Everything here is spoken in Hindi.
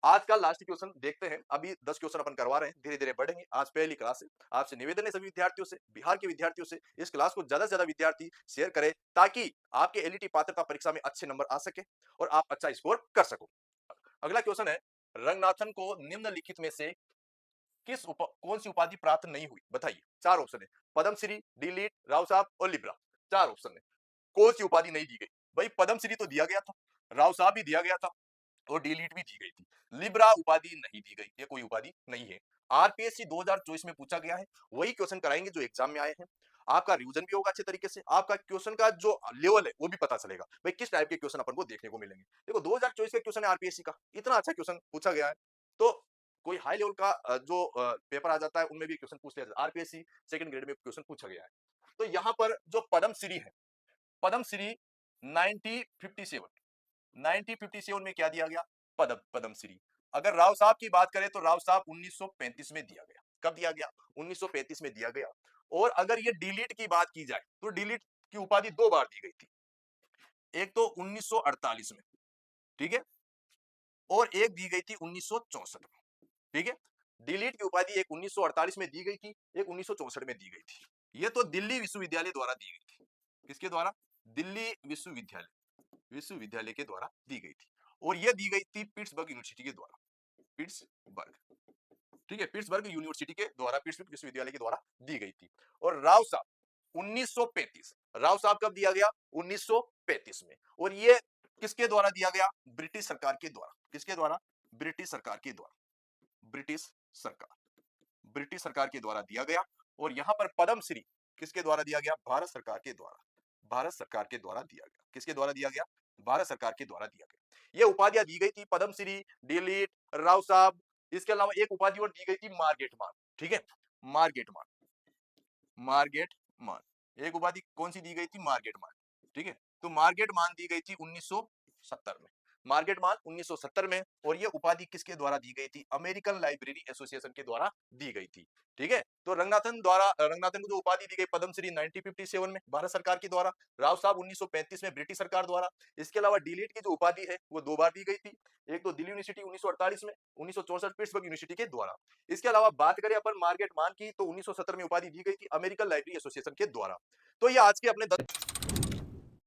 आज का लास्ट क्वेश्चन देखते हैं। अभी 10 क्वेश्चन अपन करवा रहे हैं, धीरे-धीरे बढ़ेंगे। आज पहली क्लास है। आपसे निवेदन है सभी विद्यार्थियों से, बिहार के विद्यार्थियों से, इस क्लास को ज्यादा से ज्यादा विद्यार्थी शेयर करें ताकि आपके एलईटी पात्रता परीक्षा में अच्छे नंबर आ सके और आप अच्छा स्कोर कर सको। अगला क्वेश्चन है, रंगनाथन को निम्नलिखित में से कौन सी उपाधि प्राप्त नहीं हुई? बताइए। 4 ऑप्शन है, पद्मश्री, डी.लिट, राव साहब और लिब्रा। 4 ऑप्शन है। कौन सी उपाधि नहीं दी गई? भाई पद्मश्री तो दिया गया था, राव साहब भी दिया गया था और डी.लिट भी दी गई थी। लिब्रा उपाधि नहीं दी गई, ये कोई उपाधि नहीं है। आरपीएससी 2024 में पूछा गया है, वही क्वेश्चन कराएंगे जो एग्जाम में आए हैं। आपका रिवीजन भी होगा अच्छे तरीके से, आपका क्वेश्चन का जो लेवल है वो भी पता चलेगा भाई किस टाइप के क्वेश्चन अपन को देखने को मिलेंगे। देखो 2024 का क्वेश्चन है आरपीएससी का, इतना अच्छा क्वेश्चन पूछा गया है, तो कोई हाई लेवल का जो पेपर आ जाता है उनमें भी क्वेश्चन पूछ लिया जाता है। आरपीएससी सेकंड ग्रेड में क्वेश्चन पूछा गया है। तो यहाँ पर जो पद्मश्री है, पद्मश्री 1957 1957 में क्या दिया गया? पद्मश्री। अगर राव साहब की बात करें तो राव साहब 1935 में दिया गया। कब दिया गया? 1935 में दिया गया। और अगर ये डी.लिट की बात की जाए तो डी.लिट की उपाधि 2 बार दी गई थी। एक तो 1948 में, ठीक है, और एक दी गई थी 1964 में, ठीक है। डी.लिट की उपाधि एक 1948 में दी गई थी, एक 1964 में दी गई थी। ये तो दिल्ली विश्वविद्यालय द्वारा दी गई थी। किसके द्वारा? दिल्ली विश्वविद्यालय के द्वारा दी गई थी। और यह दी गई थी पिट्सबर्ग यूनिवर्सिटी के द्वारा। पिट्सबर्ग, ठीक है, पिट्सबर्ग यूनिवर्सिटी के द्वारा, पिट्सबर्ग विश्वविद्यालय के द्वारा दी गई थी। और राव साहब 1935, राव साहब कब दिया गया? 1935 में। और ये किसके द्वारा दिया गया? ब्रिटिश सरकार के द्वारा। किसके द्वारा? ब्रिटिश सरकार के द्वारा। ब्रिटिश सरकार, ब्रिटिश सरकार के द्वारा दिया गया। और यहां पर पद्मश्री किसके द्वारा दिया गया? भारत सरकार के द्वारा। भारत सरकार के द्वारा दिया गया। किसके द्वारा दिया गया? भारत सरकार के द्वारा दिया गया। ये उपाधियां दी गई थी, पद्मश्री, डी.लिट, राव साहब। इसके अलावा एक उपाधि और दी गई थी, मार्गेट मान, ठीक है, मार्गेट मान, मार्गेट मान। एक उपाधि कौन सी दी गई थी? मार्गेट मान, ठीक है। तो मार्गेट मान दी गई थी 1970 में, मार्गेट मान 1970 में। और ये उपाधि किसके द्वारा दी गई थी? अमेरिकन लाइब्रेरी एसोसिएशन के द्वारा दी गई थी, ठीक है। तो रंगनाथन को जो उपाधि दी गई पद्मश्री 1957 में भारत सरकार के द्वारा, राव साहब 1935 में ब्रिटिश सरकार द्वारा। इसके अलावा डी.लिट की जो उपाधि है वो 2 बार दी गई थी, एक तो दिल्ली यूनिवर्सिटी 1948 में, 1964 पिट्सबर्ग यूनिवर्सिटी के द्वारा। इसके अलावा बात करें अपन मार्गेट मान की तो 1970 में उपाधि दी गई थी अमेरिकन लाइब्रेरी एसोसिएशन के द्वारा। तो ये आज के अपने